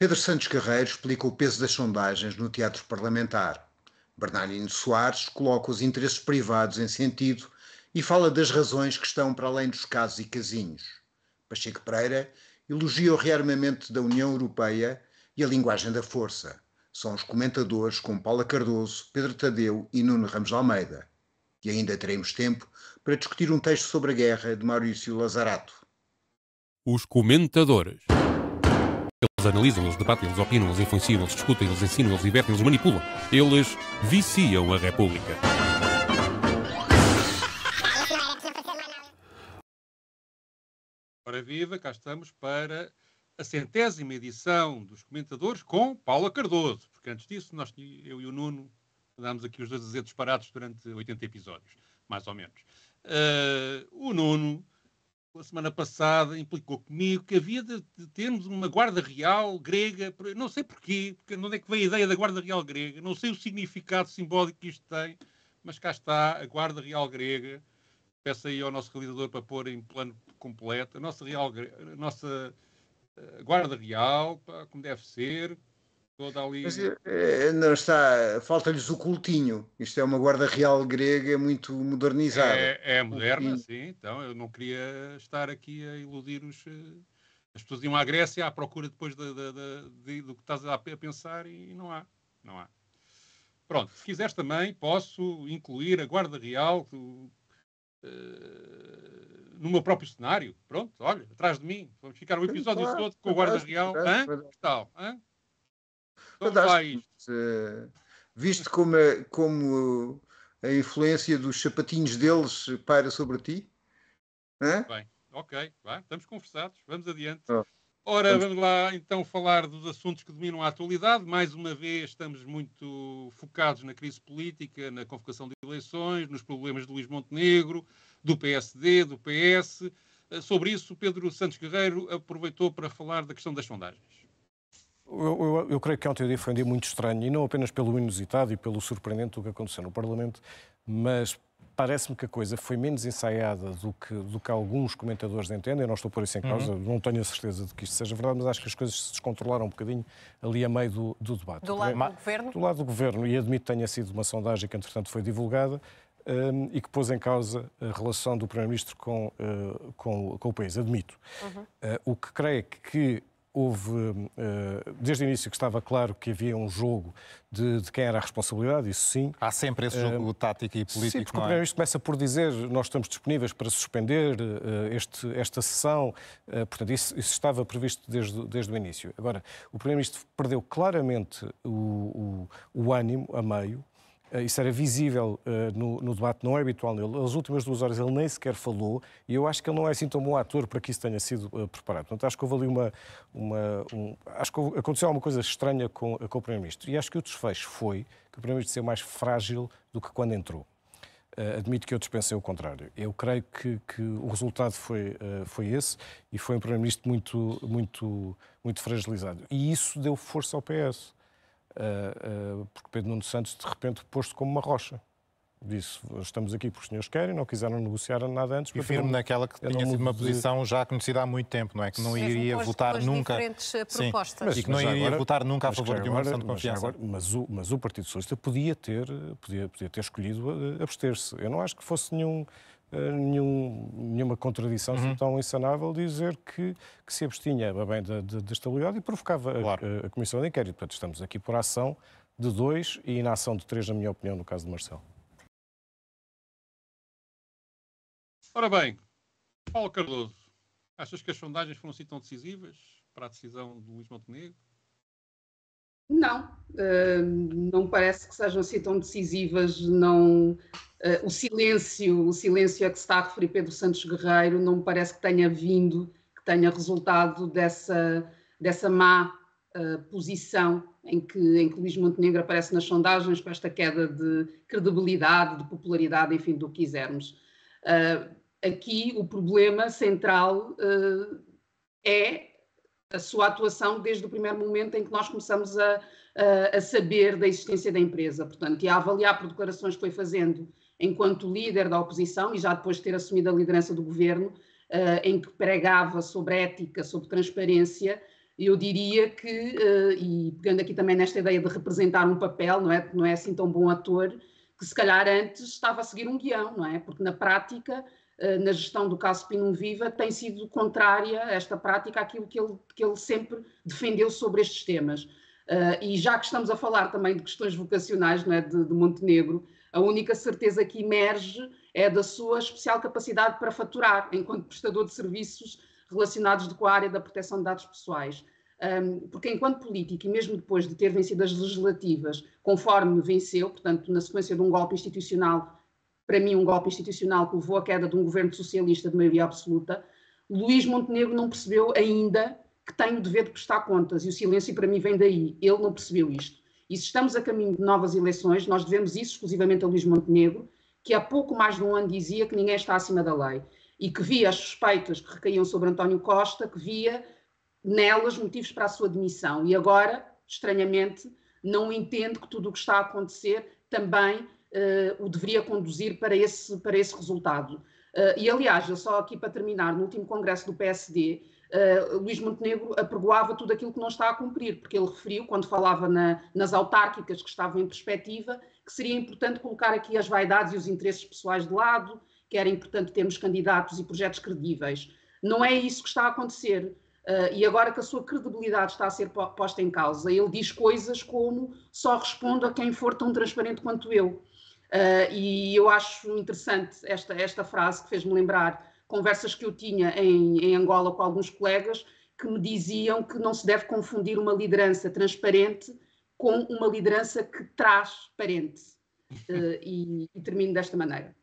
Pedro Santos Carreiro explica o peso das sondagens no teatro parlamentar. Bernardino Soares coloca os interesses privados em sentido e fala das razões que estão para além dos casos e casinhos. Pacheco Pereira elogia o rearmamento da União Europeia e a linguagem da força. São os comentadores com Paula Cardoso, Pedro Tadeu e Nuno Ramos de Almeida. E ainda teremos tempo para discutir um texto sobre a guerra de Maurício Lazarato. Os comentadores. Eles analisam, eles debatem, eles opinam, eles influenciam, eles discutem, eles ensinam, eles divertem, eles manipulam. Eles viciam a República. Ora viva, cá estamos para a 100ª edição dos comentadores com Paula Cardoso. Porque antes disso, eu e o Nuno andámos aqui os dois a dizer disparados durante 80 episódios, mais ou menos. O Nuno, a semana passada, implicou comigo que havia de termos uma guarda real grega. Não sei porquê, porque onde é que veio a ideia da guarda real grega. Não sei o significado simbólico que isto tem, mas cá está a guarda real grega. Peço aí ao nosso realizador para pôr em plano completo a nossa guarda real, como deve ser. Toda ali... Mas não está, falta-lhes o cultinho. Isto é uma guarda real grega muito modernizada. É moderna, sim. Então eu não queria estar aqui a iludir as pessoas iam à Grécia à procura depois do que estás a pensar e não há. Pronto, se quiseres também posso incluir a guarda real no meu próprio cenário. Pronto, olha, atrás de mim. Vamos ficar um episódio todo com a guarda real. Que tal? Viste como a influência dos sapatinhos deles paira sobre ti? Bem, ok, estamos conversados, vamos adiante. Ora, vamos lá então falar dos assuntos que dominam a atualidade. Mais uma vez estamos muito focados na crise política, na convocação de eleições, nos problemas de Luís Montenegro, do PSD, do PS. Sobre isso, Pedro Santos Guerreiro aproveitou para falar da questão das sondagens. Eu creio que ontem o dia foi um dia muito estranho, e não apenas pelo inusitado e pelo surpreendente do que aconteceu no Parlamento, mas parece-me que a coisa foi menos ensaiada do que alguns comentadores entendem. Eu não estou por isso em causa, não tenho a certeza de que isto seja verdade, mas acho que as coisas se descontrolaram um bocadinho ali a meio do debate. Do lado do Governo? Do lado do Governo, e admito que tenha sido uma sondagem que, entretanto, foi divulgada e que pôs em causa a relação do Primeiro-Ministro com o país, admito. O que creio é que houve, desde o início, que estava claro que havia um jogo de quem era a responsabilidade, isso sim. Há sempre esse jogo tático e político, sim, porque o Primeiro-Ministro começa por dizer nós estamos disponíveis para suspender esta sessão, portanto, isso estava previsto desde o início. Agora, o Primeiro-Ministro perdeu claramente o ânimo a meio. Isso era visível no debate, não é habitual nele. As últimas 2 horas ele nem sequer falou e eu acho que ele não é assim tão bom ator para que isso tenha sido preparado. Portanto, acho que houve ali acho que aconteceu alguma coisa estranha com o Primeiro-Ministro. E acho que o desfecho foi que o Primeiro-Ministro saiu mais frágil do que quando entrou. Admito que eu dispensei o contrário. Eu creio que o resultado foi esse e foi um Primeiro-Ministro muito fragilizado. E isso deu força ao PS. Porque Pedro Nuno Santos, de repente, posto como uma rocha. Disse, estamos aqui porque os senhores querem, não quiseram negociar nada antes. E firme naquela que tinha sido uma posição já conhecida há muito tempo, não é? Que não iria votar nunca... propostas. E que não iria votar nunca a favor de uma moção de confiança. Mas o Partido Socialista podia ter escolhido abster-se. Eu não acho que fosse nenhuma contradição tão insanável dizer que se abstinha bem da estabilidade e provocava a Comissão de Inquérito. Portanto, estamos aqui por ação de 2 e inação de 3, na minha opinião, no caso de Marcelo. Ora bem, Paulo Cardoso, achas que as sondagens foram assim tão decisivas para a decisão de Luís Montenegro? Não, não parece que sejam assim tão decisivas. Não, o silêncio a que se está a referir Pedro Santos Guerreiro não me parece que tenha resultado dessa má posição em que Luís Montenegro aparece nas sondagens, com esta queda de credibilidade, de popularidade, enfim, do que quisermos. Aqui o problema central é a sua atuação desde o primeiro momento em que nós começamos a saber da existência da empresa, portanto, e a avaliar por declarações que foi fazendo enquanto líder da oposição e já depois de ter assumido a liderança do governo, em que pregava sobre ética, sobre transparência, Eu diria que, e pegando aqui também nesta ideia de representar um papel, não é assim tão bom ator, que se calhar antes estava a seguir um guião, não é? Porque na prática, na gestão do caso Pinum Viva, tem sido contrária esta prática àquilo que ele sempre defendeu sobre estes temas. E já que estamos a falar também de questões vocacionais, não é, de Montenegro, a única certeza que emerge é da sua especial capacidade para faturar, enquanto prestador de serviços relacionados com a área da proteção de dados pessoais. Porque enquanto político, e mesmo depois de ter vencido as legislativas, conforme venceu, portanto, na sequência de um golpe institucional, para mim um golpe institucional que levou à queda de um governo socialista de maioria absoluta, Luís Montenegro não percebeu ainda que tem o dever de prestar contas, e o silêncio para mim vem daí. Ele não percebeu isto. E se estamos a caminho de novas eleições, nós devemos isso exclusivamente a Luís Montenegro, que há pouco mais de um ano dizia que ninguém está acima da lei, e que via as suspeitas que recaíam sobre António Costa, que via nelas motivos para a sua demissão. E agora, estranhamente, não entende que tudo o que está a acontecer também o deveria conduzir para esse resultado. E, aliás, eu só aqui para terminar, no último congresso do PSD, Luís Montenegro apregoava tudo aquilo que não está a cumprir, porque ele referiu, quando falava nas autárquicas que estavam em perspectiva, que seria importante colocar aqui as vaidades e os interesses pessoais de lado, que era importante termos candidatos e projetos credíveis. Não é isso que está a acontecer. E agora que a sua credibilidade está a ser posta em causa, ele diz coisas como só respondo a quem for tão transparente quanto eu. E eu acho interessante esta frase que fez-me lembrar conversas que eu tinha em Angola com alguns colegas que me diziam que não se deve confundir uma liderança transparente com uma liderança que traz parente. E termino desta maneira.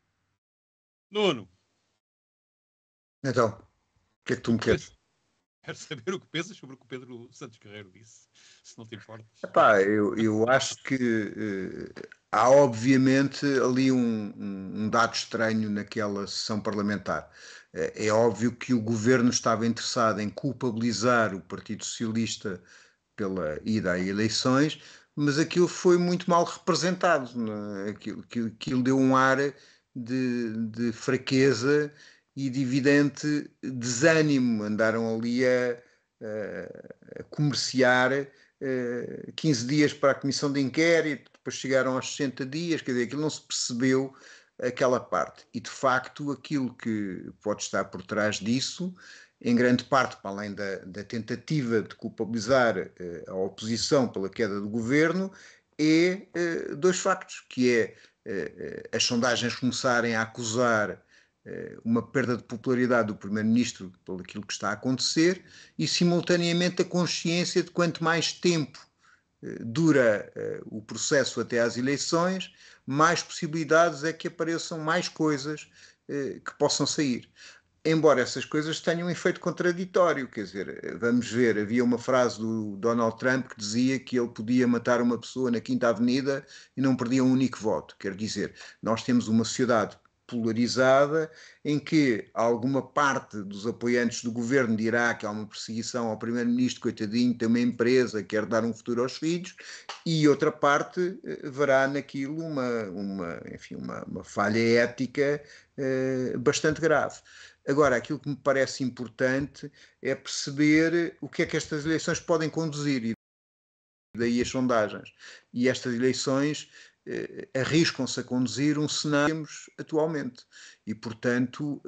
Nuno. Então, o que é que tu me queres? Quero saber o que pensas sobre o que o Pedro Santos Guerreiro disse, se não te importas. Epá, eu acho que há obviamente ali um dado estranho naquela sessão parlamentar. É óbvio que o governo estava interessado em culpabilizar o Partido Socialista pela ida a eleições, mas aquilo foi muito mal representado. Aquilo deu um ar de fraqueza e de evidente desânimo. Andaram ali a comerciar 15 dias para a comissão de inquérito, depois chegaram aos 60 dias, quer dizer, aquilo não se percebeu aquela parte. E de facto aquilo que pode estar por trás disso, em grande parte, para além da tentativa de culpabilizar a oposição pela queda do governo, é dois factos, que é as sondagens começarem a acusar uma perda de popularidade do primeiro-ministro por aquilo que está a acontecer e, simultaneamente, a consciência de quanto mais tempo dura o processo até às eleições, mais possibilidades é que apareçam mais coisas que possam sair. Embora essas coisas tenham um efeito contraditório, quer dizer, vamos ver, havia uma frase do Donald Trump que dizia que ele podia matar uma pessoa na Quinta Avenida e não perdia um único voto. Quer dizer, nós temos uma sociedade polarizada em que alguma parte dos apoiantes do governo dirá que há uma perseguição ao primeiro-ministro, coitadinho, tem uma empresa, quer dar um futuro aos filhos, e outra parte verá naquilo uma falha ética bastante grave. Agora, aquilo que me parece importante é perceber o que é que estas eleições podem conduzir, e daí as sondagens. E estas eleições arriscam-se a conduzir um cenário que temos atualmente. E, portanto,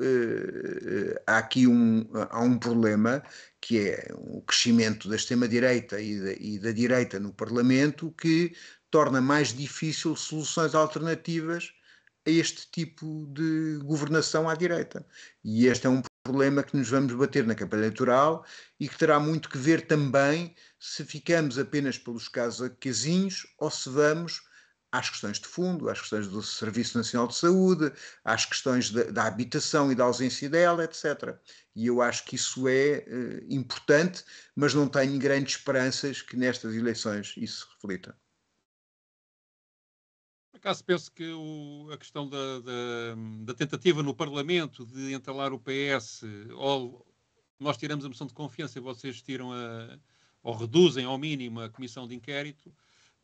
há aqui há um problema, que é o crescimento da extrema-direita e da direita no Parlamento, que torna mais difícil soluções alternativas a este tipo de governação à direita. E este é um problema que nos vamos bater na campanha eleitoral e que terá muito que ver também se ficamos apenas pelos casinhos ou se vamos às questões de fundo, às questões do Serviço Nacional de Saúde, às questões da habitação e da ausência dela, etc. E eu acho que isso é importante, mas não tenho grandes esperanças que nestas eleições isso se reflita. Por acaso penso que a questão da tentativa no Parlamento de entalar o PS, ou nós tiramos a moção de confiança e vocês tiram ou reduzem ao mínimo a comissão de inquérito,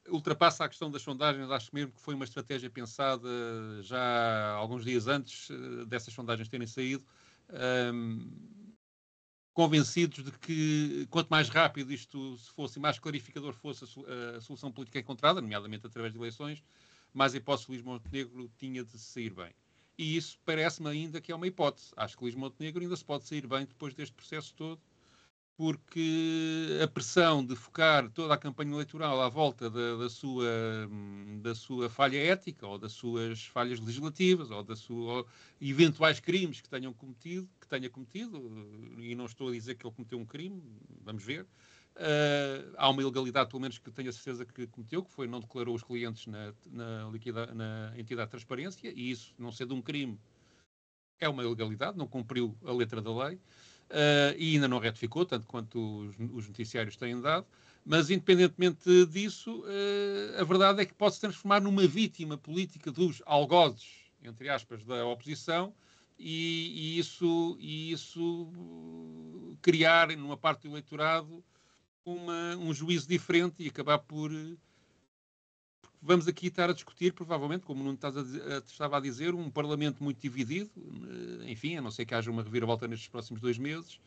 ultrapassa a questão das sondagens. Acho mesmo que foi uma estratégia pensada já alguns dias antes dessas sondagens terem saído, convencidos de que quanto mais rápido isto se fosse e mais clarificador fosse a solução política encontrada, nomeadamente através de eleições, mais hipótese Luís Montenegro tinha de sair bem. E isso parece-me ainda que é uma hipótese. Acho que Luís Montenegro ainda se pode sair bem depois deste processo todo, porque a pressão de focar toda a campanha eleitoral à volta da sua falha ética, ou das suas falhas legislativas, ou eventuais crimes que tenha cometido, e não estou a dizer que ele cometeu um crime, vamos ver. Há uma ilegalidade, pelo menos, que tenho a certeza que cometeu, que foi não declarou os clientes na entidade de transparência, e isso, não sendo um crime, é uma ilegalidade, não cumpriu a letra da lei. E ainda não retificou, tanto quanto os noticiários têm dado, mas independentemente disso, a verdade é que pode se transformar numa vítima política dos algozes, entre aspas, da oposição, e isso criar numa parte do eleitorado um juízo diferente e acabar por... Vamos aqui estar a discutir, provavelmente, como não estava a dizer, um Parlamento muito dividido, enfim, a não ser que haja uma reviravolta nestes próximos 2 meses,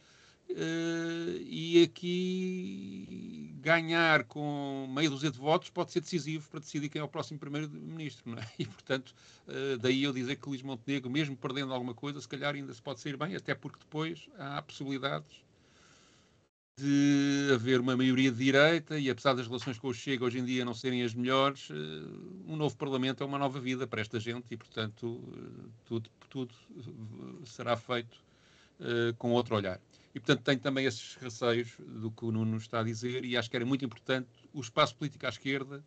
e aqui ganhar com meia dúzia de votos pode ser decisivo para decidir quem é o próximo primeiro-ministro, não é? E, portanto, daí eu dizer que Luís Montenegro, mesmo perdendo alguma coisa, se calhar ainda se pode sair bem, até porque depois há possibilidades de haver uma maioria de direita e, apesar das relações com o Chega hoje em dia não serem as melhores, um novo Parlamento é uma nova vida para esta gente e, portanto, tudo será feito com outro olhar. E, portanto, tenho também esses receios do que o Nuno está a dizer e acho que era muito importante o espaço político à esquerda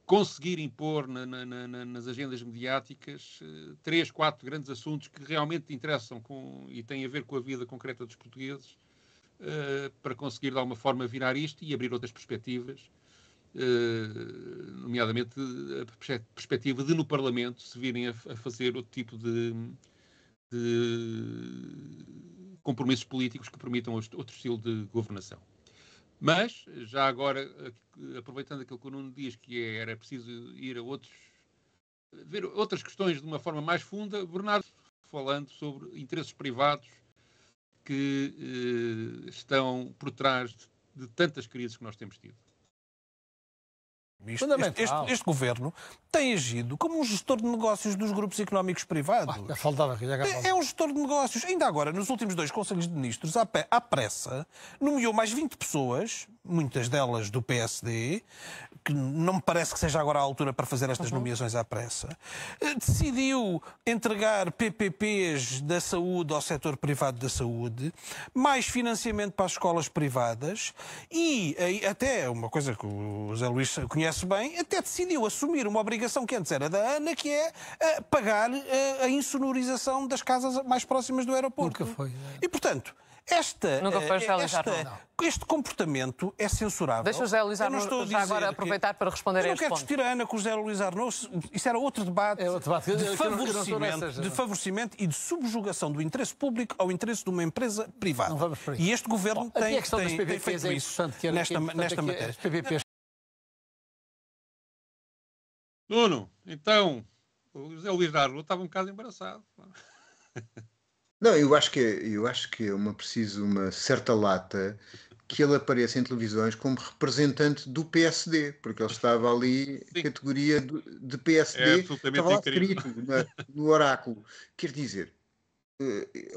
conseguir impor nas agendas mediáticas 3, 4 grandes assuntos que realmente interessam e têm a ver com a vida concreta dos portugueses, para conseguir de alguma forma virar isto e abrir outras perspectivas, nomeadamente a perspectiva de no Parlamento se virem a fazer outro tipo de compromissos políticos que permitam outro estilo de governação. Mas, já agora, aproveitando aquilo que o Nuno diz, que era preciso ir a ver outras questões de uma forma mais funda, Bernardo falando sobre interesses privados que estão por trás de tantas crises que nós temos tido. Este governo tem agido como um gestor de negócios dos grupos económicos privados. É um gestor de negócios. Ainda agora, nos últimos 2 Conselhos de Ministros, à pressa, nomeou mais 20 pessoas, muitas delas do PSD, que não me parece que seja agora a altura para fazer estas nomeações à pressa. Decidiu entregar PPPs da saúde ao setor privado da saúde, mais financiamento para as escolas privadas e até uma coisa que o José Luís conhece bem, até decidiu assumir uma obrigação que antes era da ANA, que é pagar a insonorização das casas mais próximas do aeroporto. Nunca foi. E, portanto, este comportamento é censurável. Deixa o José Luís Arnaud já agora aproveitar para responder a este ponto. Eu não quero discutir a ANA com o José Luís Arnaud. Isso era outro debate, de favorecimento e de subjugação do interesse público ao interesse de uma empresa privada. E este governo tem feito isso nesta matéria. Nuno, então, o José Luís Arnaud estava um bocado embaraçado. Não, eu acho que é preciso uma certa lata que ele apareça em televisões como representante do PSD, porque ele estava ali em categoria de PSD, estava lá escrito no oráculo. Quer dizer,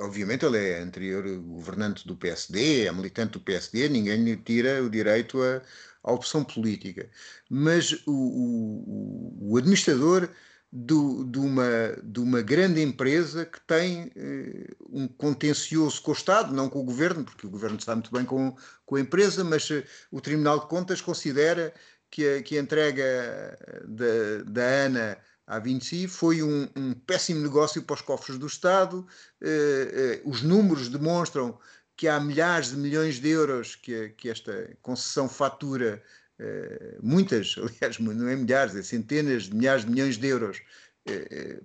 obviamente ele é anterior governante do PSD, é militante do PSD, ninguém lhe tira o direito à opção política. Mas o administrador de uma grande empresa que tem um contencioso com o Estado, não com o Governo, porque o Governo está muito bem com a empresa, mas o Tribunal de Contas considera que a entrega da ANA à Vinci foi um péssimo negócio para os cofres do Estado. Os números demonstram que há milhares de milhões de euros que esta concessão fatura, muitas, aliás, não é milhares, é centenas de milhares de milhões de euros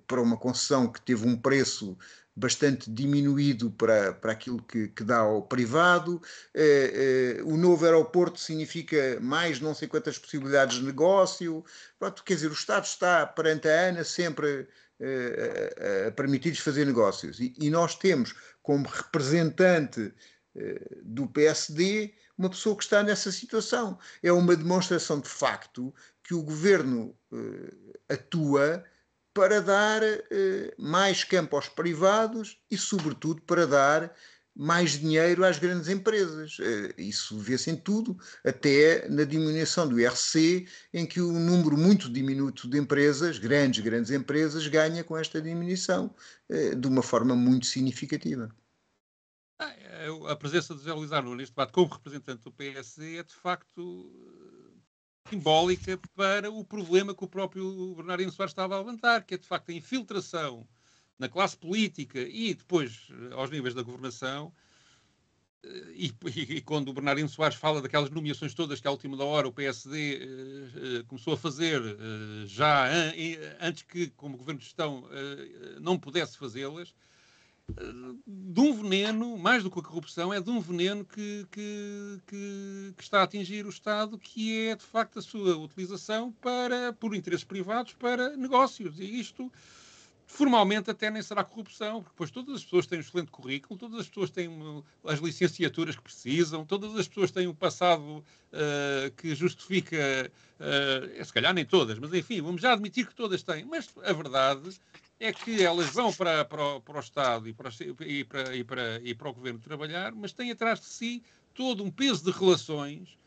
para uma concessão que teve um preço bastante diminuído para aquilo que dá ao privado. O novo aeroporto significa mais não sei quantas possibilidades de negócio. Pronto, quer dizer, o Estado está perante a ANA sempre a permitir-lhes fazer negócios. E nós temos como representante do PSD uma pessoa que está nessa situação. É uma demonstração de facto que o governo atua para dar mais campo aos privados e, sobretudo, para dar mais dinheiro às grandes empresas. Isso vê-se em tudo, até na diminuição do IRC, em que o número muito diminuto de empresas, grandes empresas, ganha com esta diminuição de uma forma muito significativa. A presença de José Luís Arnaud neste debate como representante do PSD é de facto simbólica para o problema que o próprio Bernardino Soares estava a levantar, que é de facto a infiltração na classe política e depois aos níveis da governação. E quando o Bernardino Soares fala daquelas nomeações todas que à última da hora o PSD começou a fazer já antes que, como governo de gestão, não pudesse fazê-las, de um veneno, mais do que a corrupção, é de um veneno que está a atingir o Estado, que é de facto a sua utilização por interesses privados para negócios. E isto formalmente até nem será corrupção, porque depois todas as pessoas têm um excelente currículo, todas as pessoas têm as licenciaturas que precisam, todas as pessoas têm um passado que justifica, se calhar nem todas, mas enfim, vamos já admitir que todas têm. Mas a verdade é que elas vão para o Estado e para o Governo trabalhar, mas têm atrás de si todo um peso de relações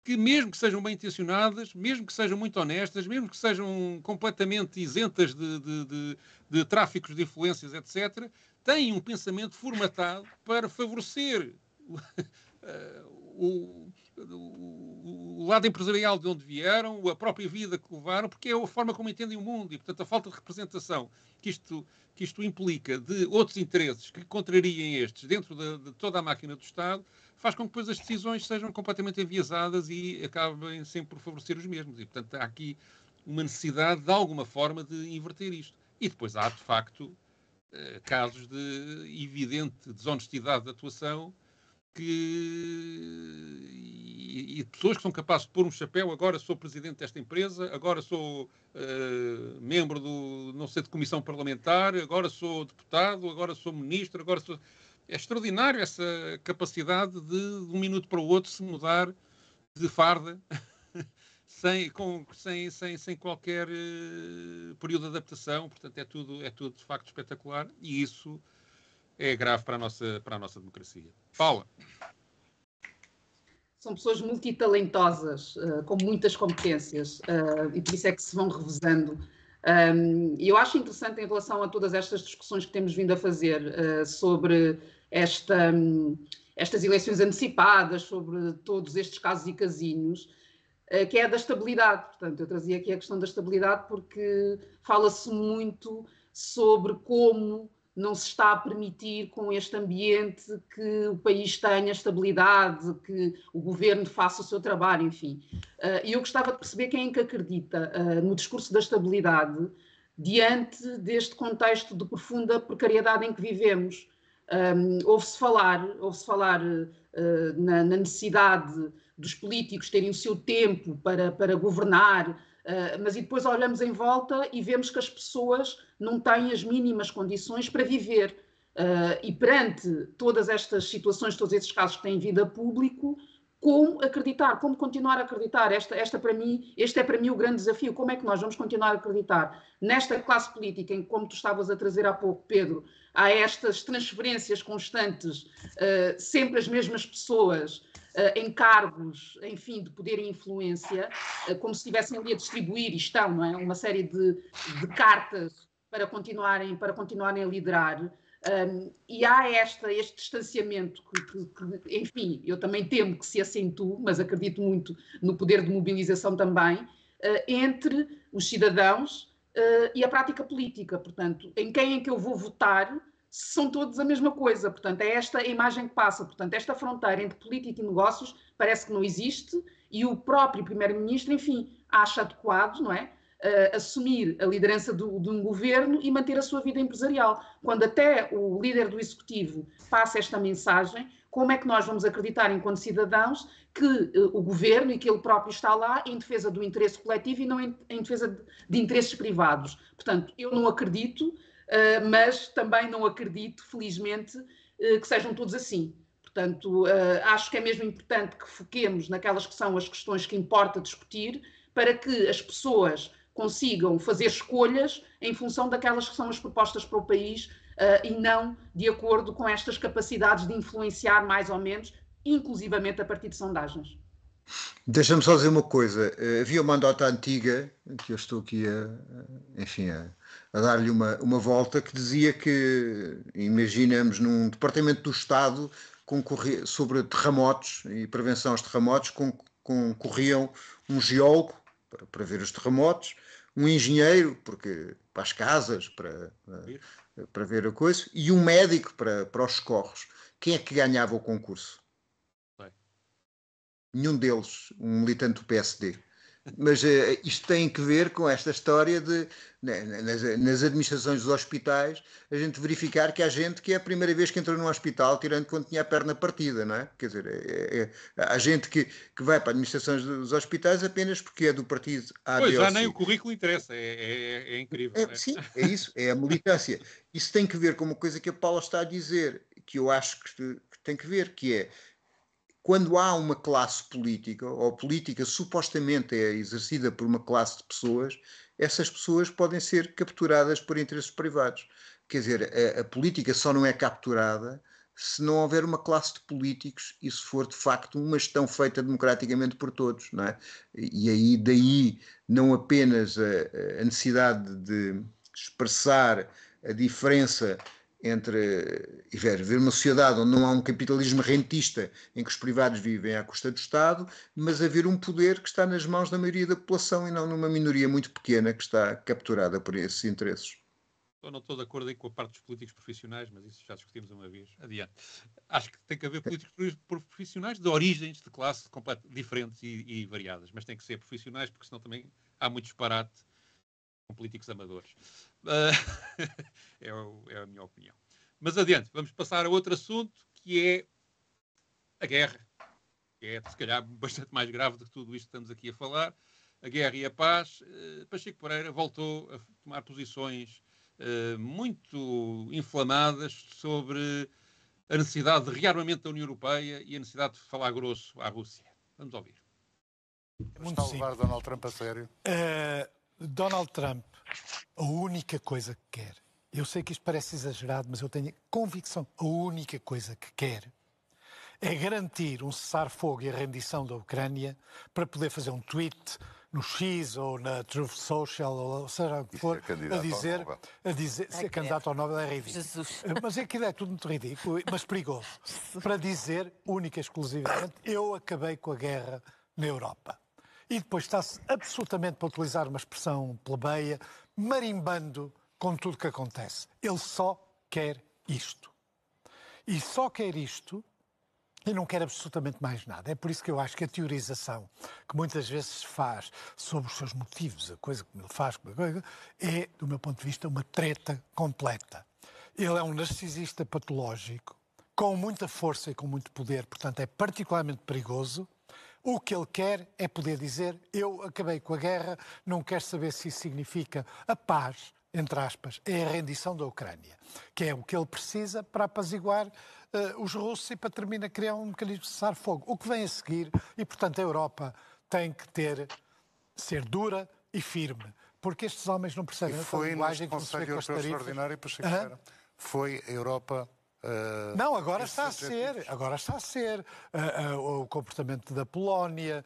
que, mesmo que sejam bem intencionadas, mesmo que sejam muito honestas, mesmo que sejam completamente isentas de tráficos de influências, etc., têm um pensamento formatado para favorecer o lado empresarial de onde vieram, a própria vida que levaram, porque é a forma como entendem o mundo e, portanto, a falta de representação que isto implica de outros interesses que contrariem estes dentro de toda a máquina do Estado faz com que depois as decisões sejam completamente enviesadas e acabem sempre por favorecer os mesmos. E, portanto, há aqui uma necessidade, de alguma forma, de inverter isto. E depois há, de facto, casos de evidente desonestidade de atuação e pessoas que são capazes de pôr um chapéu, agora sou presidente desta empresa, agora sou membro de comissão parlamentar, agora sou deputado, agora sou ministro, agora sou... É extraordinário essa capacidade de um minuto para o outro se mudar de farda sem qualquer período de adaptação. Portanto, é tudo de facto espetacular e isso é grave para a nossa democracia. Paula. São pessoas multitalentosas, com muitas competências, e por isso é que se vão revezando. E eu acho interessante em relação a todas estas discussões que temos vindo a fazer sobre estas eleições antecipadas, sobre todos estes casos e casinhos, que é a da estabilidade. Portanto, eu trazia aqui a questão da estabilidade porque fala-se muito sobre como não se está a permitir com este ambiente que o país tenha estabilidade, que o governo faça o seu trabalho, enfim. E eu gostava de perceber quem é que acredita no discurso da estabilidade diante deste contexto de profunda precariedade em que vivemos. Ouve-se falar na necessidade dos políticos terem o seu tempo para governar, mas e depois olhamos em volta e vemos que as pessoas não têm as mínimas condições para viver. E perante todas estas situações, todos esses casos que têm vindo a público, como acreditar, como continuar a acreditar? Este é para mim o grande desafio. Como é que nós vamos continuar a acreditar nesta classe política em que, como tu estavas a trazer há pouco, Pedro, há estas transferências constantes, sempre as mesmas pessoas, em cargos, enfim, de poder e influência, como se estivessem ali a distribuir, e estão, não é? Uma série de cartas para continuarem a liderar. E há este distanciamento que, enfim, eu também temo que se acentue, mas acredito muito no poder de mobilização também, entre os cidadãos e a prática política. Portanto, em quem é que eu vou votar são todos a mesma coisa. Portanto, é esta a imagem que passa. Portanto, esta fronteira entre política e negócios parece que não existe e o próprio primeiro-ministro, enfim, acha adequado, não é? Assumir a liderança de um governo e manter a sua vida empresarial. Quando até o líder do executivo passa esta mensagem, como é que nós vamos acreditar, enquanto cidadãos, que o governo e que ele próprio está lá em defesa do interesse coletivo e não em defesa de interesses privados? Portanto, eu não acredito, mas também não acredito, felizmente, que sejam todos assim. Portanto, acho que é mesmo importante que foquemos naquelas que são as questões que importa discutir, para que as pessoas consigam fazer escolhas em função daquelas que são as propostas para o país e não de acordo com estas capacidades de influenciar mais ou menos, inclusivamente a partir de sondagens. Deixa-me só dizer uma coisa. Havia uma andota antiga, que eu estou aqui a dar-lhe uma volta, que dizia que, imaginamos, num departamento do Estado sobre terremotos e prevenção aos terremotos, concorriam um geólogo para ver os terremotos, um engenheiro para as casas, para ver a coisa, e um médico para os socorros. Quem é que ganhava o concurso? Nenhum deles, um militante do PSD. Mas isto tem que ver com esta história de, nas administrações dos hospitais, a gente verificar que há gente que é a primeira vez que entrou num hospital, tirando quando tinha a perna partida, não é? Quer dizer, há gente que vai para administrações dos hospitais apenas porque é do partido A, Pois, B já ou C. Nem o currículo interessa, é incrível. Sim, é isso, é a militância. Isso tem que ver com uma coisa que a Paula está a dizer, que eu acho que tem que ver, que é quando há uma classe política, ou política supostamente é exercida por uma classe de pessoas, essas pessoas podem ser capturadas por interesses privados. Quer dizer, a política só não é capturada se não houver uma classe de políticos e se for de facto uma gestão feita democraticamente por todos, não é? E aí daí não apenas a necessidade de expressar a diferença entre ver uma sociedade onde não há um capitalismo rentista em que os privados vivem à custa do Estado, mas haver um poder que está nas mãos da maioria da população e não numa minoria muito pequena que está capturada por esses interesses. Eu não estou de acordo aí com a parte dos políticos profissionais, mas isso já discutimos uma vez. Adiante. Acho que tem que haver políticos profissionais de origens de classe diferentes e variadas, mas tem que ser profissionais, porque senão também há muito disparate com políticos amadores. É a minha opinião. Mas adiante, vamos passar a outro assunto, que é a guerra, que é, se calhar, bastante mais grave do que tudo isto que estamos aqui a falar. A guerra e a paz. Pacheco Pereira voltou a tomar posições muito inflamadas sobre a necessidade de rearmamento da União Europeia e a necessidade de falar grosso à Rússia. Vamos ouvir. Está a levar Donald Trump a sério? Donald Trump, a única coisa que quer, eu sei que isto parece exagerado, mas eu tenho convicção, a única coisa que quer é garantir um cessar-fogo e a rendição da Ucrânia para poder fazer um tweet no X ou na Truth Social, ou seja o que for, a dizer ser candidato ao Nobel é ridículo. Jesus. Mas aquilo é tudo muito ridículo, mas perigoso. Para dizer, única e exclusivamente, eu acabei com a guerra na Europa. E depois está-se absolutamente, para utilizar uma expressão plebeia, marimbando com tudo que acontece. Ele só quer isto. E só quer isto e não quer absolutamente mais nada. É por isso que eu acho que a teorização que muitas vezes se faz sobre os seus motivos, a coisa que ele faz, é, do meu ponto de vista, uma treta completa. Ele é um narcisista patológico, com muita força e com muito poder, portanto é particularmente perigoso. O que ele quer é poder dizer, eu acabei com a guerra, não quero saber se isso significa a paz, entre aspas, é a rendição da Ucrânia, que é o que ele precisa para apaziguar os russos e para terminar a criar um mecanismo de cessar-fogo. O que vem a seguir, e portanto a Europa tem que ser dura e firme, porque estes homens não percebem a linguagem que não se vê com as tarifas. Extraordinário para chegar. Foi a Europa... Não, agora está a ser. Agora está a ser. O comportamento da Polónia,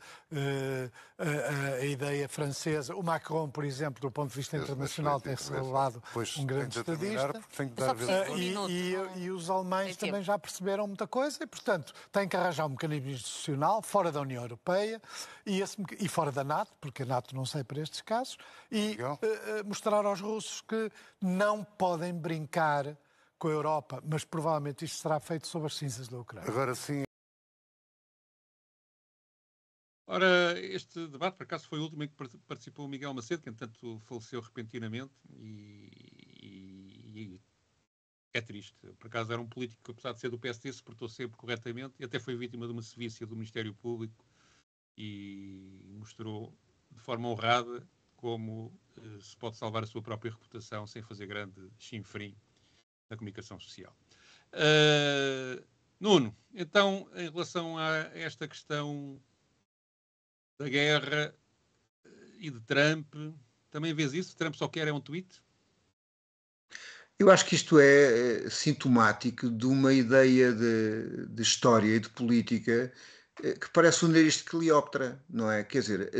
a ideia francesa. O Macron, por exemplo, do ponto de vista internacional, tem-se revelado um grande estadista. E os alemães também já perceberam muita coisa e, portanto, têm que arranjar um mecanismo institucional fora da União Europeia e fora da NATO, porque a NATO não sai para estes casos, e mostrar aos russos que não podem brincar com a Europa, mas provavelmente isto será feito sob as cinzas da Ucrânia. Agora sim. Ora, este debate, por acaso, foi o último em que participou o Miguel Macedo, que, entretanto, faleceu repentinamente e é triste. Por acaso, era um político que, apesar de ser do PSD, se portou sempre corretamente e até foi vítima de uma sevícia do Ministério Público e mostrou de forma honrada como se pode salvar a sua própria reputação sem fazer grande chinfrim na comunicação social. Nuno, então, em relação a esta questão da guerra e de Trump, também vês isso? Trump só quer um tweet? Eu acho que isto é sintomático de uma ideia de história e de política que parece um nariz de Cleópatra, não é? Quer dizer,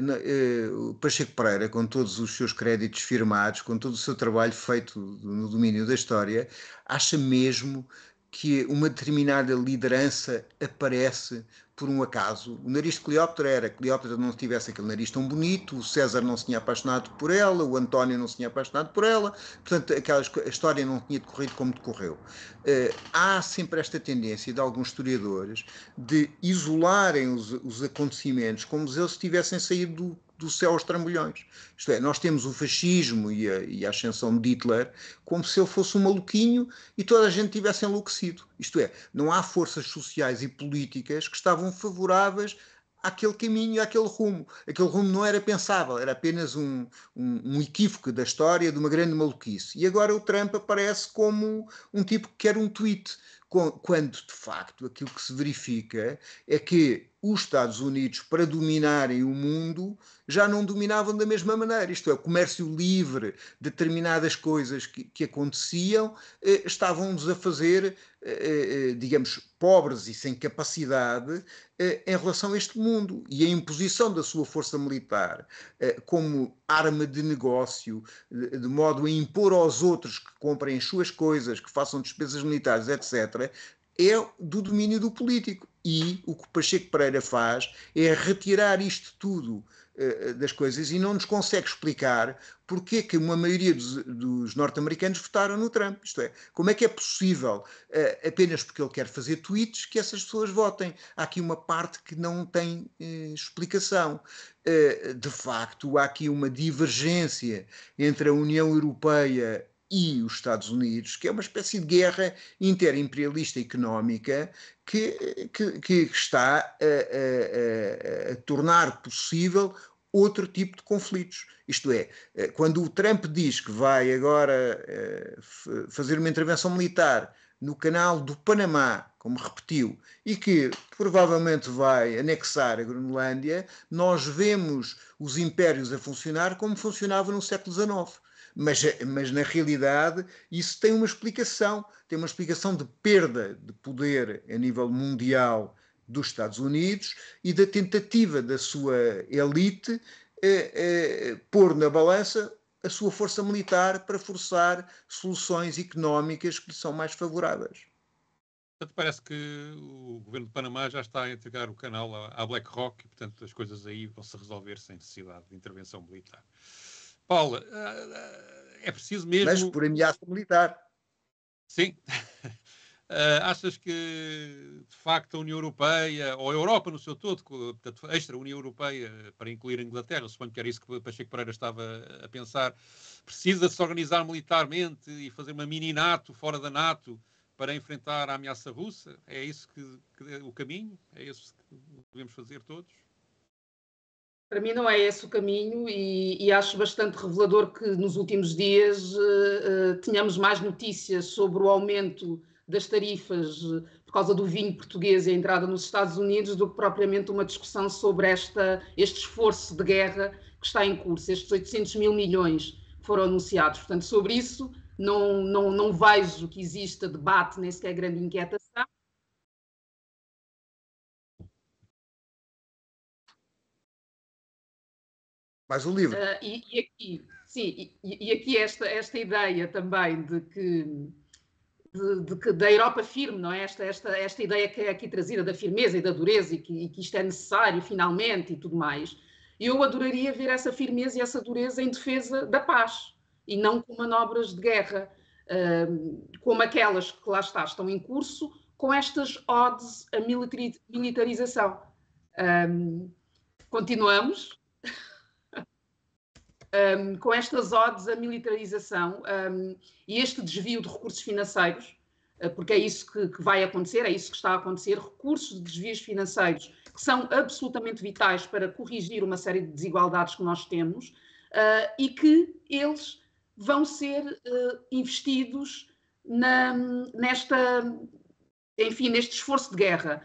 o Pacheco Pereira, com todos os seus créditos firmados, com todo o seu trabalho feito no domínio da história, acha mesmo que uma determinada liderança aparece por um acaso. O nariz de Cleópatra era que Cleópatra não tivesse aquele nariz tão bonito, o César não se tinha apaixonado por ela, o António não se tinha apaixonado por ela, portanto a história não tinha decorrido como decorreu. Há sempre esta tendência de alguns historiadores de isolarem os acontecimentos como se eles tivessem saído do céu aos trambolhões. Isto é, nós temos o fascismo e a ascensão de Hitler como se ele fosse um maluquinho e toda a gente tivesse enlouquecido. Isto é, não há forças sociais e políticas que estavam favoráveis àquele caminho, àquele rumo. Aquele rumo não era pensável, era apenas um equívoco da história de uma grande maluquice. E agora o Trump aparece como um tipo que quer um tweet, quando de facto aquilo que se verifica é que os Estados Unidos, para dominarem o mundo, já não dominavam da mesma maneira. Isto é, o comércio livre, determinadas coisas que aconteciam, estavam-nos a fazer, digamos, pobres e sem capacidade em relação a este mundo. E a imposição da sua força militar como arma de negócio, de modo a impor aos outros que comprem as suas coisas, que façam despesas militares, etc., é do domínio do político. E o que o Pacheco Pereira faz é retirar isto tudo das coisas e não nos consegue explicar porque é que uma maioria dos norte-americanos votaram no Trump. Isto é, como é que é possível, apenas porque ele quer fazer tweets, que essas pessoas votem? Há aqui uma parte que não tem explicação. De facto, há aqui uma divergência entre a União Europeia e os Estados Unidos, que é uma espécie de guerra interimperialista económica que está a tornar possível outro tipo de conflitos. Isto é, quando o Trump diz que vai agora fazer uma intervenção militar no canal do Panamá, como repetiu, e que provavelmente vai anexar a Groenlândia, nós vemos os impérios a funcionar como funcionavam no século XIX. Mas na realidade isso tem uma explicação de perda de poder a nível mundial dos Estados Unidos e da tentativa da sua elite pôr na balança a sua força militar para forçar soluções económicas que lhe são mais favoráveis. Portanto, parece que o governo de Panamá já está a entregar o canal à BlackRock e, portanto, as coisas aí vão se resolver sem necessidade de intervenção militar. Paula, é preciso mesmo... Mas por ameaça militar. Sim. Achas que, de facto, a União Europeia, ou a Europa no seu todo, portanto, extra-União Europeia, para incluir a Inglaterra, suponho que era isso que Pacheco Pereira estava a pensar, precisa de se organizar militarmente e fazer uma mini-NATO fora da NATO para enfrentar a ameaça russa? É isso que é o caminho? É isso que devemos fazer todos? Para mim não é esse o caminho e acho bastante revelador que nos últimos dias tenhamos mais notícias sobre o aumento das tarifas por causa do vinho português e a entrada nos Estados Unidos do que propriamente uma discussão sobre este esforço de guerra que está em curso, estes 800 mil milhões que foram anunciados. Portanto, sobre isso não vejo que exista debate, nem sequer grande inquietação. Mais um livro. E aqui esta ideia também de que da Europa firme, não é? Esta ideia que é aqui trazida da firmeza e da dureza e que isto é necessário finalmente e tudo mais. Eu adoraria ver essa firmeza e essa dureza em defesa da paz e não com manobras de guerra, como aquelas que lá estão em curso, com estas odes à militarização. Continuamos. Com estas odes à militarização e este desvio de recursos financeiros, porque é isso que vai acontecer, é isso que está a acontecer, recursos de desvios financeiros que são absolutamente vitais para corrigir uma série de desigualdades que nós temos e que eles vão ser investidos nesta enfim, neste esforço de guerra.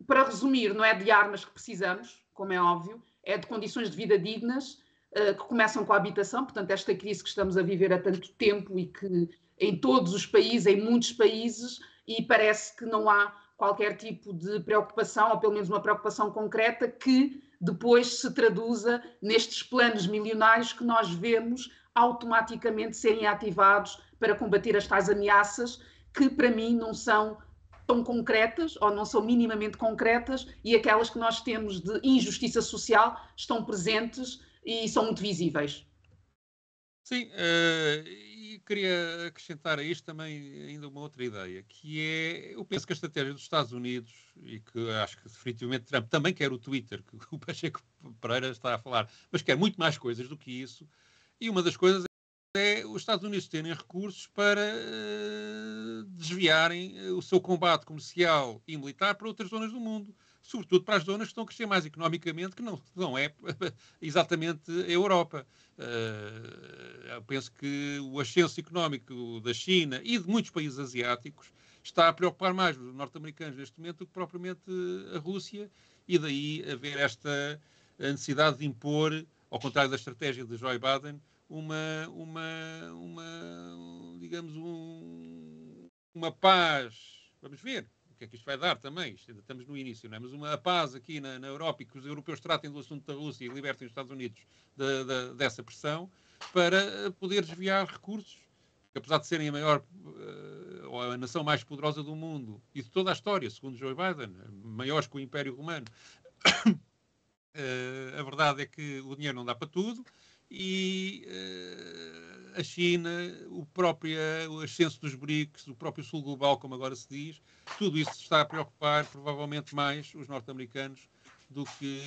Para resumir, não é de armas que precisamos, como é óbvio, é de condições de vida dignas, que começam com a habitação. Portanto, esta crise que estamos a viver há tanto tempo e que em todos os países, em muitos países, e parece que não há qualquer tipo de preocupação, ou pelo menos uma preocupação concreta, que depois se traduza nestes planos milionários que nós vemos automaticamente serem ativados para combater as tais ameaças, que para mim não são tão concretas ou não são minimamente concretas, e aquelas que nós temos de injustiça social estão presentes e são muito visíveis. Sim, e queria acrescentar a isto também ainda uma outra ideia, que é, eu penso que a estratégia dos Estados Unidos, e que acho que definitivamente Trump também quer o Twitter, que o Pacheco Pereira está a falar, mas quer muito mais coisas do que isso, e uma das coisas é os Estados Unidos terem recursos para desviarem o seu combate comercial e militar para outras zonas do mundo, sobretudo para as zonas que estão a crescer mais economicamente, que não é exatamente a Europa. Eu penso que o ascenso económico da China e de muitos países asiáticos está a preocupar mais os norte-americanos neste momento do que propriamente a Rússia, e daí haver esta necessidade de impor, ao contrário da estratégia de Joe Biden, digamos, uma paz. Vamos ver o que é que isto vai dar também. Ainda estamos no início, não é? Mas uma paz aqui na Europa, e que os europeus tratem do assunto da Rússia e libertem os Estados Unidos dessa pressão, para poder desviar recursos, que apesar de serem a maior, ou a nação mais poderosa do mundo, e de toda a história, segundo Joe Biden, maiores que o Império Romano, a verdade é que o dinheiro não dá para tudo, e a China, o ascenso dos BRICS, o próprio Sul Global, como agora se diz, tudo isso está a preocupar provavelmente mais os norte-americanos do que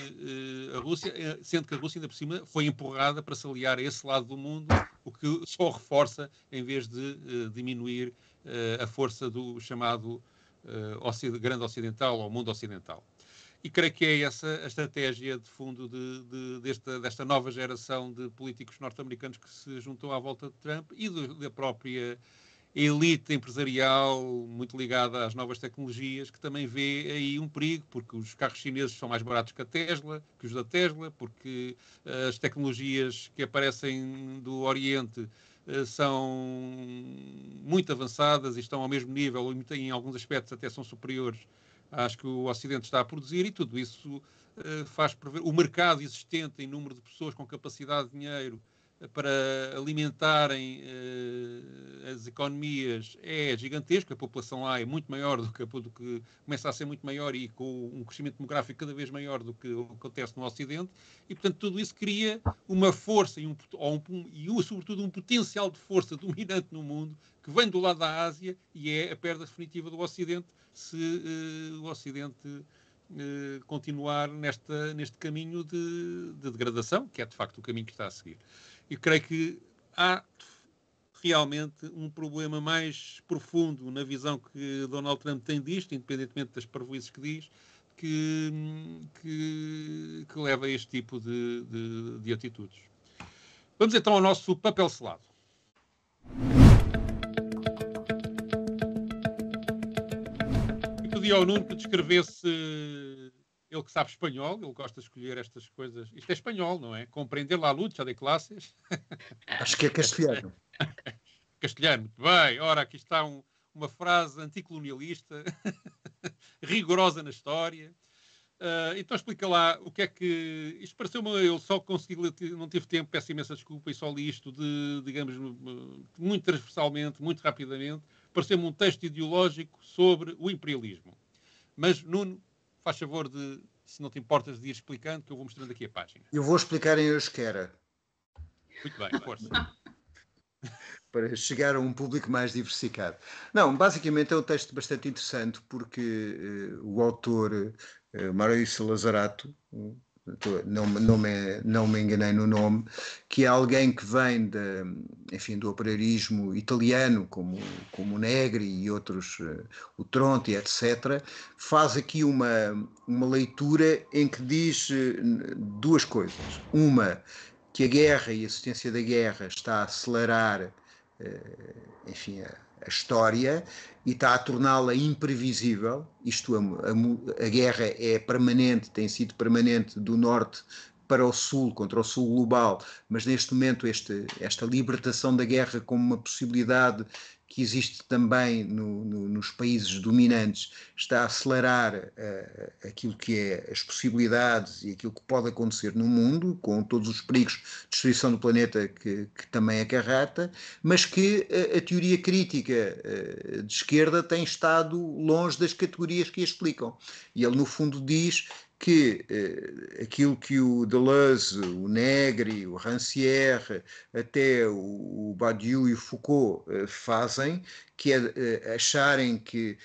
a Rússia, sendo que a Rússia ainda por cima foi empurrada para se aliar a esse lado do mundo, o que só reforça em vez de diminuir a força do chamado grande ocidental ou mundo ocidental. E creio que é essa a estratégia de fundo desta nova geração de políticos norte-americanos que se juntou à volta de Trump, e da própria elite empresarial muito ligada às novas tecnologias, que também vê aí um perigo, porque os carros chineses são mais baratos que os da Tesla, porque as tecnologias que aparecem do Oriente são muito avançadas e estão ao mesmo nível, e em alguns aspectos até são superiores às que o Ocidente está a produzir, e tudo isso faz prever o mercado existente em número de pessoas com capacidade de dinheiro para alimentarem as economias é gigantesco. A população lá é muito maior do que começa a ser muito maior, e com um crescimento demográfico cada vez maior do que acontece no Ocidente, e portanto tudo isso cria uma força e sobretudo um potencial de força dominante no mundo, que vem do lado da Ásia e é a perda definitiva do Ocidente, se o Ocidente continuar neste caminho de degradação, que é de facto o caminho que está a seguir. E creio que há realmente um problema mais profundo na visão que Donald Trump tem disto, independentemente das parvoíces que diz, que leva a este tipo de atitudes. Vamos então ao nosso papel selado. Eu pedi ao Nuno que descrevesse, ele que sabe espanhol, ele gosta de escolher estas coisas. Isto é espanhol, não é? Compreender la lucha de classes. Acho que é castelhano. Castelhano, muito bem. Ora, aqui está uma frase anticolonialista, rigorosa na história. Então explica lá o que é que... Isto pareceu-me, eu só consegui, não tive tempo, peço imensa desculpa, e só li isto digamos, muito transversalmente, muito rapidamente. Pareceu-me um texto ideológico sobre o imperialismo. Mas, Nuno, faz favor de, se não te importas, de ir explicando, que eu vou mostrando aqui a página. Eu vou explicar em euskera. Muito bem, força. Para chegar a um público mais diversificado. Não, basicamente é um texto bastante interessante, porque o autor, Maurício Lazarato, não me enganei no nome, que é alguém que vem do opereirismo italiano, como o Negri e outros, o Tronti, etc., faz aqui uma leitura em que diz duas coisas. Uma, que a guerra e a assistência da guerra está a acelerar a história e está a torná-la imprevisível. Isto, a guerra é permanente, tem sido permanente do norte para o sul, contra o sul global, mas neste momento esta libertação da guerra como uma possibilidade que existe também nos países dominantes está a acelerar aquilo que é as possibilidades e aquilo que pode acontecer no mundo, com todos os perigos de destruição do planeta que também acarreta, mas que a teoria crítica de esquerda tem estado longe das categorias que a explicam. E ele, no fundo, diz que aquilo que o Deleuze, o Negri, o Rancière, até o Badiou e o Foucault fazem, que é acharem que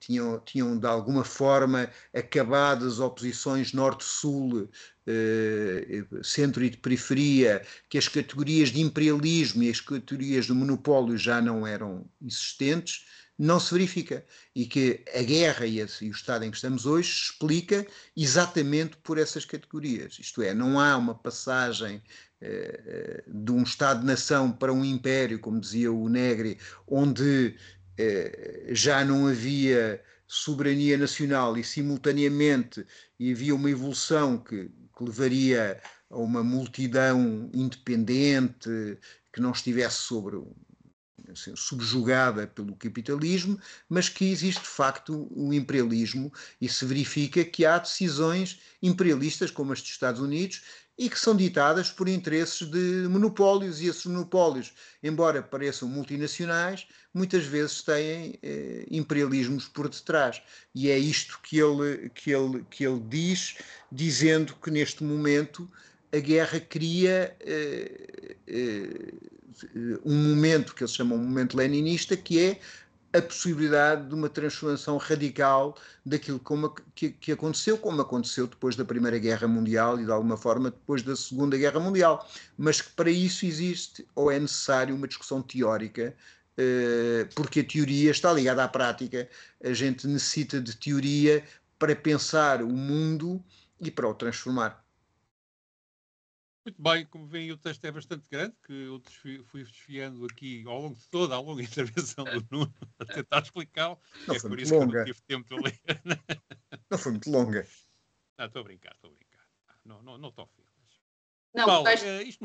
tinham de alguma forma acabado as oposições norte-sul, centro e de periferia, que as categorias de imperialismo e as categorias de monopólio já não eram existentes, não se verifica, e que a guerra e o estado em que estamos hoje explica exatamente por essas categorias. Isto é, não há uma passagem de um estado-nação para um império, como dizia o Negri, onde já não havia soberania nacional e simultaneamente havia uma evolução que levaria a uma multidão independente que não estivesse subjugada pelo capitalismo, mas que existe de facto o imperialismo e se verifica que há decisões imperialistas como as dos Estados Unidos e que são ditadas por interesses de monopólios, e esses monopólios, embora pareçam multinacionais, muitas vezes têm imperialismos por detrás. E é isto que ele diz, dizendo que neste momento a guerra cria um momento que eles chamam de momento leninista, que é a possibilidade de uma transformação radical daquilo que aconteceu, como aconteceu depois da Primeira Guerra Mundial e de alguma forma depois da Segunda Guerra Mundial, mas que para isso existe ou é necessário uma discussão teórica, porque a teoria está ligada à prática. A gente necessita de teoria para pensar o mundo e para o transformar. Muito bem, como veem, o texto é bastante grande, que eu fui desfiando aqui ao longo de toda a longa intervenção do Nuno, a tentar explicá-lo. Não é foi por muito isso longa. que eu não tive tempo de ler. Não foi muito longa. Não, estou a brincar. Não estou a filho. Não, Paulo, isto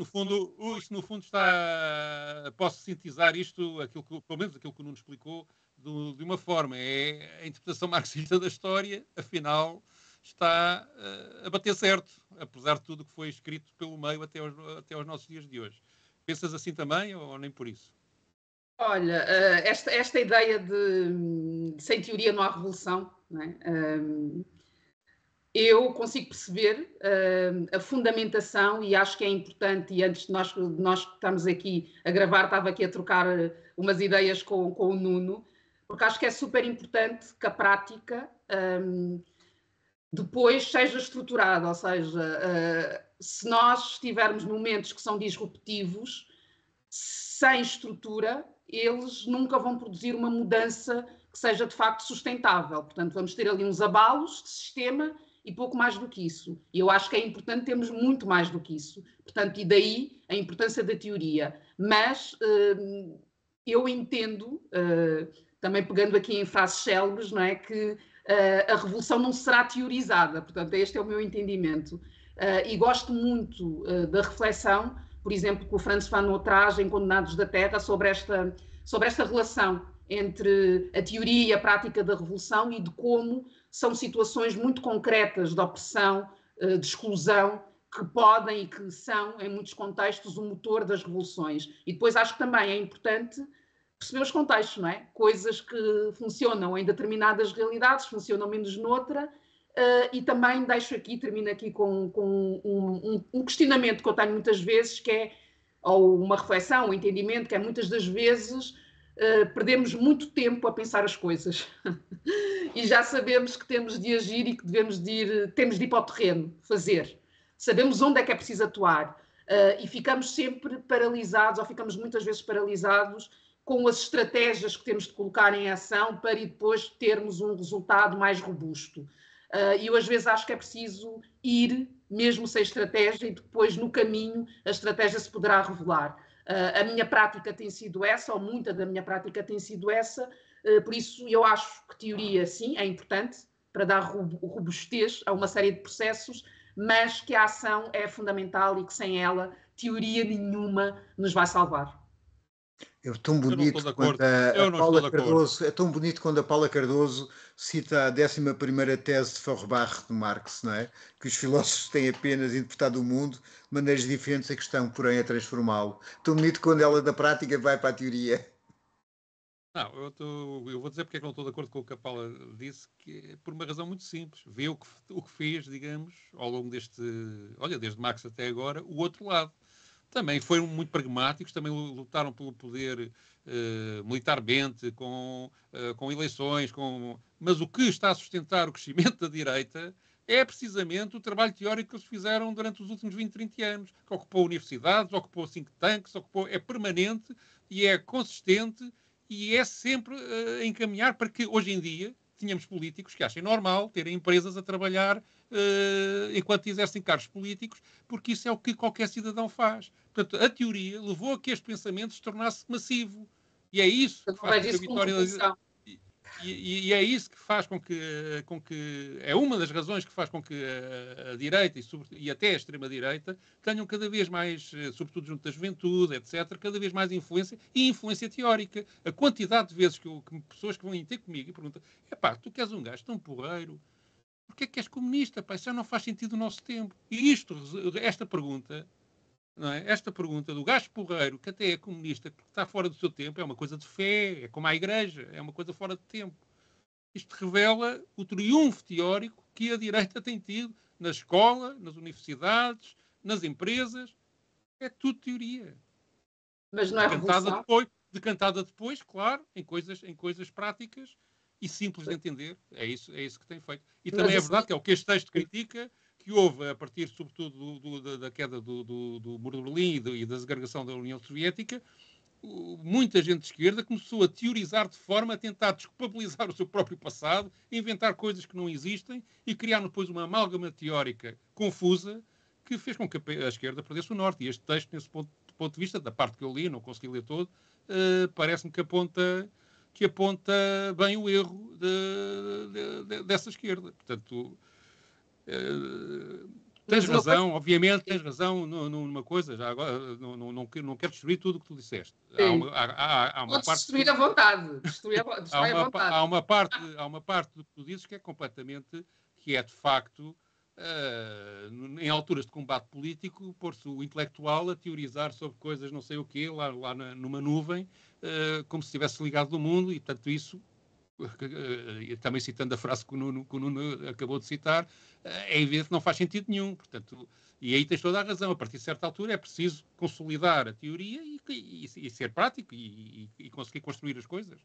no fundo está... Posso sintetizar isto, pelo menos aquilo que o Nuno explicou, de uma forma. É a interpretação marxista da história, afinal, está a bater certo, apesar de tudo que foi escrito pelo meio até aos nossos dias de hoje. Pensas assim também ou nem por isso? Olha, esta ideia de sem teoria não há revolução, não é? Eu consigo perceber a fundamentação e acho que é importante, e antes de nós que estamos aqui a gravar, estava aqui a trocar umas ideias com o Nuno, porque acho que é super importante que a prática depois seja estruturada, ou seja, se nós tivermos momentos que são disruptivos, sem estrutura, eles nunca vão produzir uma mudança que seja de facto sustentável. Portanto, vamos ter ali uns abalos de sistema e pouco mais do que isso. E eu acho que é importante termos muito mais do que isso. Portanto, e daí a importância da teoria. Mas eu entendo, também pegando aqui em frases célebres, não é, que a revolução não será teorizada. Portanto, este é o meu entendimento. E gosto muito da reflexão, por exemplo, que o Franz Fanon traz em Condenados da Terra sobre esta relação entre a teoria e a prática da revolução e de como são situações muito concretas de opressão, de exclusão, que podem e que são, em muitos contextos, o motor das revoluções. E depois acho que também é importante perceber os contextos, não é? Coisas que funcionam em determinadas realidades, funcionam menos noutra, e também termino aqui com um questionamento que eu tenho muitas vezes, que é, ou uma reflexão, um entendimento, que é muitas das vezes perdemos muito tempo a pensar as coisas e já sabemos que temos de agir e que temos de ir para o terreno, fazer. Sabemos onde é que é preciso atuar e ficamos sempre paralisados, ou ficamos muitas vezes paralisados com as estratégias que temos de colocar em ação para depois termos um resultado mais robusto. E eu às vezes acho que é preciso ir, mesmo sem estratégia, e depois no caminho a estratégia se poderá revelar. A minha prática tem sido essa, ou muita da minha prática tem sido essa, por isso eu acho que teoria, sim, é importante para dar robustez a uma série de processos, mas que a ação é fundamental e que sem ela, teoria nenhuma nos vai salvar. É tão bonito quando a Paula Cardoso, é tão bonito quando a Paula Cardoso cita a 11ª tese de Feuerbach de Marx, não é? Que os filósofos têm apenas interpretado o mundo de maneiras diferentes, a questão, porém, é transformá-lo. Tão bonito quando ela da prática vai para a teoria. Não, eu vou dizer porque é que não estou de acordo com o que a Paula disse, que é por uma razão muito simples. Vê o que fez, digamos, ao longo desde Marx até agora, o outro lado. Também foram muito pragmáticos, também lutaram pelo poder militarmente, com eleições, mas o que está a sustentar o crescimento da direita é precisamente o trabalho teórico que eles fizeram durante os últimos 20, 30 anos, que ocupou universidades, ocupou think tanks, é permanente e é consistente e é sempre a encaminhar para que, hoje em dia, tínhamos políticos que achem normal terem empresas a trabalhar enquanto exercem cargos políticos, porque isso é o que qualquer cidadão faz. Portanto, a teoria levou a que este pensamento se tornasse massivo. E é isso que faz com que a vitória... E é isso que faz com que é uma das razões que faz com que a direita e até a extrema-direita tenham cada vez mais, sobretudo junto da juventude, etc., cada vez mais influência e influência teórica. A quantidade de vezes que pessoas que vão ter comigo e perguntam: epá, tu que és um gajo tão porreiro, porquê é que és comunista? Pá, isso já não faz sentido no nosso tempo. E esta pergunta... Não é? Esta pergunta do gajo porreiro, que até é comunista, que está fora do seu tempo, é uma coisa de fé, é como a igreja, é uma coisa fora de tempo. Isto revela o triunfo teórico que a direita tem tido na escola, nas universidades, nas empresas. É tudo teoria. Mas não é revolução? Decantada depois, claro, em coisas práticas e simples de entender. É isso que tem feito. E também é verdade que é o que este texto critica, que houve, a partir, sobretudo, da queda do Muro de Berlim e da desagregação da União Soviética, muita gente de esquerda começou a teorizar de forma a tentar desculpabilizar o seu próprio passado, inventar coisas que não existem e criar depois uma amálgama teórica confusa que fez com que a esquerda perdesse o norte. E este texto, nesse ponto de vista, da parte que eu li, não consegui ler todo, parece-me que aponta bem o erro dessa esquerda. Portanto... tens razão, obviamente tens razão numa coisa, já agora não quero destruir tudo o que tu disseste. Há uma parte destruir à vontade. Há uma parte do que tu dizes que é de facto, em alturas de combate político, pôr-se o intelectual a teorizar sobre coisas não sei o quê, lá numa nuvem, como se estivesse ligado do mundo, e portanto isso, também citando a frase que o Nuno acabou de citar, é evidente que não faz sentido nenhum. Portanto, e aí tens toda a razão. A partir de certa altura é preciso consolidar a teoria e ser prático e conseguir construir as coisas.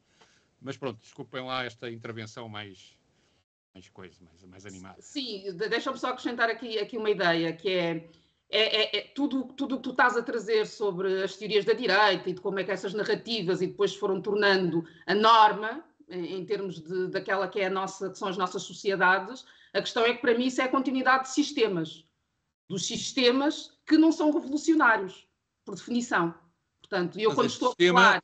Mas pronto, desculpem lá esta intervenção mais animada. Sim, deixa-me só acrescentar aqui uma ideia, que é tudo o que tu estás a trazer sobre as teorias da direita e de como é que essas narrativas e depois foram tornando a norma em termos daquela que são as nossas sociedades. A questão é que, para mim, isso é a continuidade de sistemas. Dos sistemas que não são revolucionários, por definição. Portanto, quando estou a falar...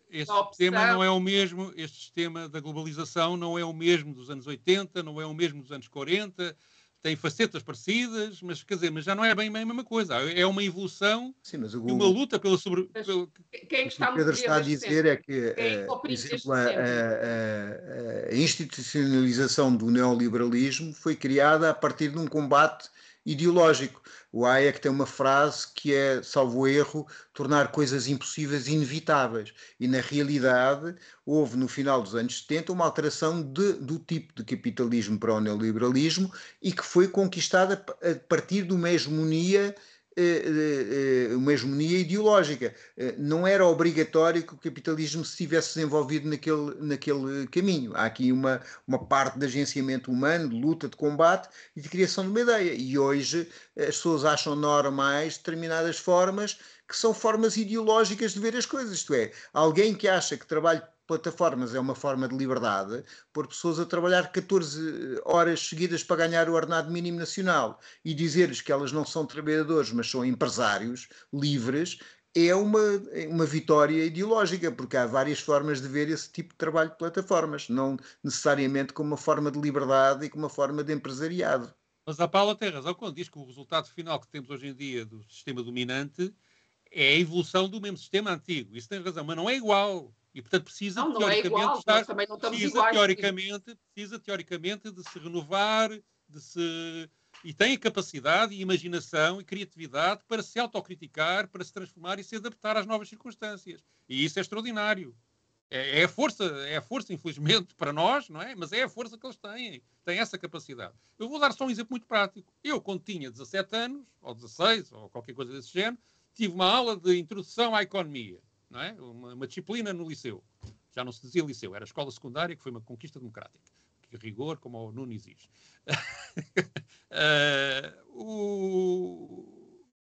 sistema não é o mesmo, este sistema da globalização não é o mesmo dos anos 80, não é o mesmo dos anos 40... tem facetas parecidas, mas já não é bem a mesma coisa. É uma evolução e uma luta pela sobrevivência. Quem está o que Pedro está a dizer é que, por exemplo, a institucionalização do neoliberalismo foi criada a partir de um combate ideológico. O Hayek tem uma frase que é, salvo erro, tornar coisas impossíveis inevitáveis. E, na realidade, houve, no final dos anos 70, uma alteração do tipo de capitalismo para o neoliberalismo e que foi conquistada a partir de uma hegemonia ideológica. Não era obrigatório que o capitalismo se tivesse desenvolvido naquele caminho. Há aqui uma parte de agenciamento humano, de luta, de combate e de criação de uma ideia. E hoje as pessoas acham normais determinadas formas que são formas ideológicas de ver as coisas. Isto é, alguém que acha que trabalho plataformas é uma forma de liberdade, pôr pessoas a trabalhar 14 horas seguidas para ganhar o ordenado mínimo nacional e dizer-lhes que elas não são trabalhadores, mas são empresários livres, é uma vitória ideológica, porque há várias formas de ver esse tipo de trabalho de plataformas, não necessariamente como uma forma de liberdade e como uma forma de empresariado. Mas a Paula tem razão quando diz que o resultado final que temos hoje em dia do sistema dominante é a evolução do mesmo sistema antigo. Isso tem razão, mas não é igual. E, portanto, precisa, não teoricamente, é igual, estar, nós também não estamos precisa, iguais. teoricamente, de se renovar, e tem a capacidade, e imaginação e criatividade para se autocriticar, para se transformar e se adaptar às novas circunstâncias. E isso é extraordinário. É a força, infelizmente, para nós, não é? Mas é a força que eles têm essa capacidade. Eu vou dar só um exemplo muito prático. Eu, quando tinha 17 anos, ou 16, ou qualquer coisa desse género, tive uma aula de introdução à economia, não é? Uma disciplina no liceu. Já não se dizia liceu, era escola secundária, que foi uma conquista democrática. Que rigor, como o Nuno exige.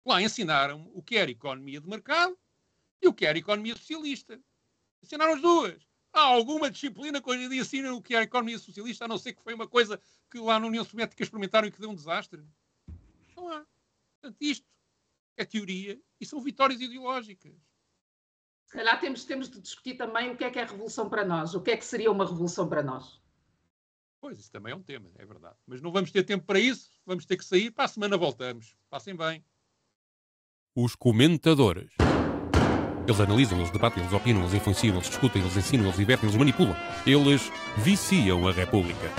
Lá ensinaram o que era economia de mercado e o que era economia socialista. Ensinaram as duas. Há alguma disciplina que hoje em dia ensina o que é a economia socialista, a não ser que foi uma coisa que lá na União Soviética experimentaram e que deu um desastre? Não há. Portanto, isto é teoria e são vitórias ideológicas. Se calhar temos de discutir também o que é revolução para nós. O que é que seria uma revolução para nós? Pois, isso também é um tema, é verdade. Mas não vamos ter tempo para isso, vamos ter que sair. Para a semana voltamos. Passem bem. Os comentadores. Eles analisam, eles debatem, eles opinam, eles influenciam, eles discutem, eles ensinam, eles divertem, eles manipulam. Eles viciam a República.